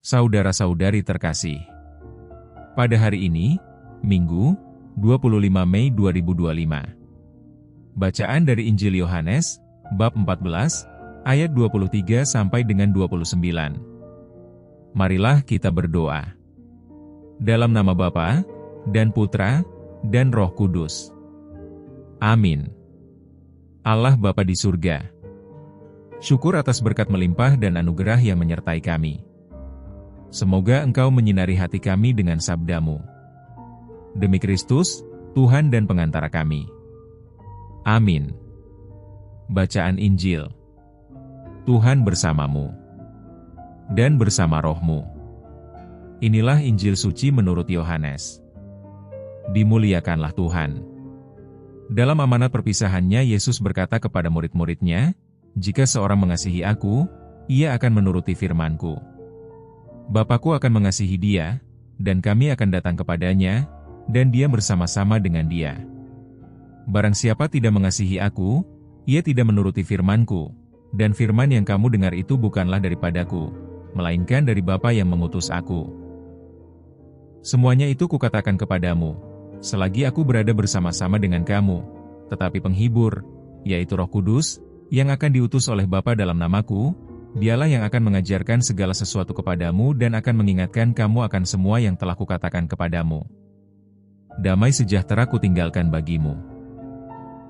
Saudara-saudari terkasih, pada hari ini, Minggu, 25 Mei 2025. Bacaan dari Injil Yohanes, bab 14, ayat 23 sampai dengan 29. Marilah kita berdoa. Dalam nama Bapa, dan Putra, dan Roh Kudus. Amin. Allah Bapa di surga, syukur atas berkat melimpah dan anugerah yang menyertai kami. Semoga Engkau menyinari hati kami dengan sabda-Mu. Demi Kristus, Tuhan dan pengantara kami. Amin. Bacaan Injil. Tuhan bersamamu dan bersama rohmu. Inilah Injil suci menurut Yohanes. Dimuliakanlah Tuhan. Dalam amanat perpisahannya, Yesus berkata kepada murid-muridnya, "Jika seorang mengasihi Aku, ia akan menuruti firman-Ku. Bapa-Ku akan mengasihi dia, dan kami akan datang kepadanya, dan dia bersama-sama dengan dia. Barang siapa tidak mengasihi Aku, ia tidak menuruti firman-Ku, dan firman yang kamu dengar itu bukanlah daripada-Ku, melainkan dari Bapa yang mengutus Aku. Semuanya itu Kukatakan kepadamu, selagi Aku berada bersama-sama dengan kamu, tetapi penghibur, yaitu Roh Kudus, yang akan diutus oleh Bapa dalam namaku, Dialah yang akan mengajarkan segala sesuatu kepadamu dan akan mengingatkan kamu akan semua yang telah Kukatakan kepadamu. Damai sejahtera Kutinggalkan bagimu.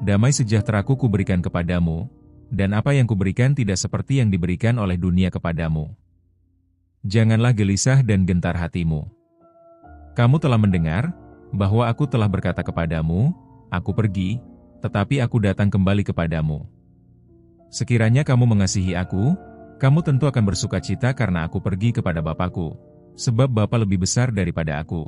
Damai sejahtera-Ku Kuberikan kepadamu, dan apa yang Kuberikan tidak seperti yang diberikan oleh dunia kepadamu. Janganlah gelisah dan gentar hatimu. Kamu telah mendengar bahwa Aku telah berkata kepadamu, Aku pergi, tetapi Aku datang kembali kepadamu. Sekiranya kamu mengasihi Aku, kamu tentu akan bersukacita karena Aku pergi kepada Bapa-Ku, sebab Bapa lebih besar daripada Aku.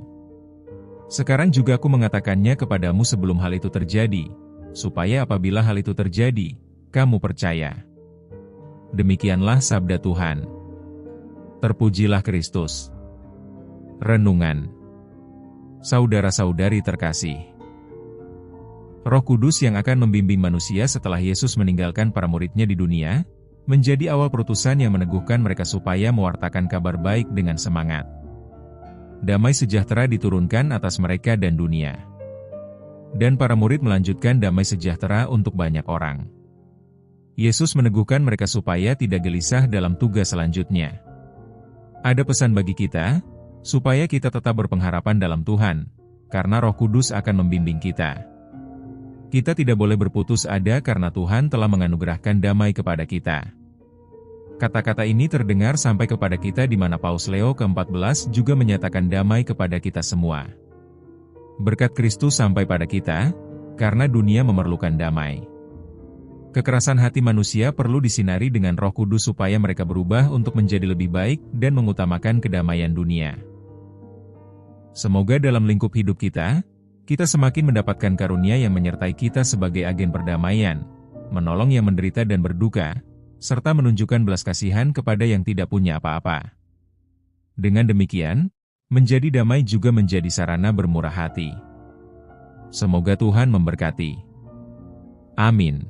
Sekarang juga Aku mengatakannya kepadamu sebelum hal itu terjadi, supaya apabila hal itu terjadi, kamu percaya." Demikianlah sabda Tuhan. Terpujilah Kristus. Renungan. Saudara-saudari terkasih, Roh Kudus yang akan membimbing manusia setelah Yesus meninggalkan para murid-Nya di dunia, menjadi awal perutusan yang meneguhkan mereka supaya mewartakan kabar baik dengan semangat. Damai sejahtera diturunkan atas mereka dan dunia. Dan para murid melanjutkan damai sejahtera untuk banyak orang. Yesus meneguhkan mereka supaya tidak gelisah dalam tugas selanjutnya. Ada pesan bagi kita, supaya kita tetap berpengharapan dalam Tuhan, karena Roh Kudus akan membimbing kita. Kita tidak boleh berputus asa karena Tuhan telah menganugerahkan damai kepada kita. Kata-kata ini terdengar sampai kepada kita di mana Paus Leo ke-14 juga menyatakan damai kepada kita semua. Berkat Kristus sampai pada kita, karena dunia memerlukan damai. Kekerasan hati manusia perlu disinari dengan Roh Kudus supaya mereka berubah untuk menjadi lebih baik dan mengutamakan kedamaian dunia. Semoga dalam lingkup hidup kita semakin mendapatkan karunia yang menyertai kita sebagai agen perdamaian, menolong yang menderita dan berduka, serta menunjukkan belas kasihan kepada yang tidak punya apa-apa. Dengan demikian, menjadi damai juga menjadi sarana bermurah hati. Semoga Tuhan memberkati. Amin.